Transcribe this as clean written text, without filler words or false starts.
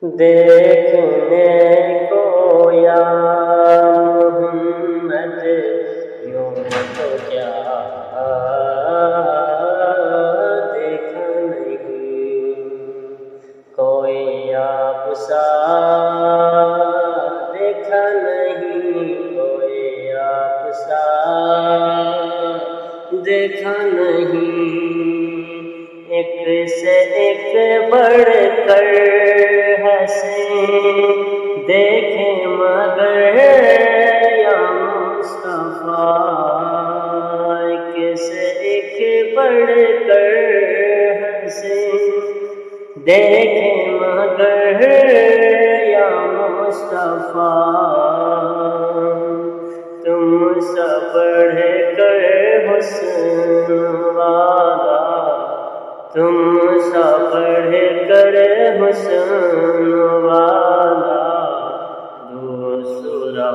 دیکھنے کو یا محمد یوں تو کیا دیکھا نہیں، کوئی آپ سا دیکھا نہیں، کوئی آپ سا دیکھا نہیں، ایک سے ایک بڑھ کر حسین دیکھیں مگر یا مصطفیٰ، ایک سے ایک بڑھ کر حسین دیکھیں مگر یا مصطفیٰ، تم سے بڑھ کر حسن والا، تم سے بڑھ کر حسن والا دوسرا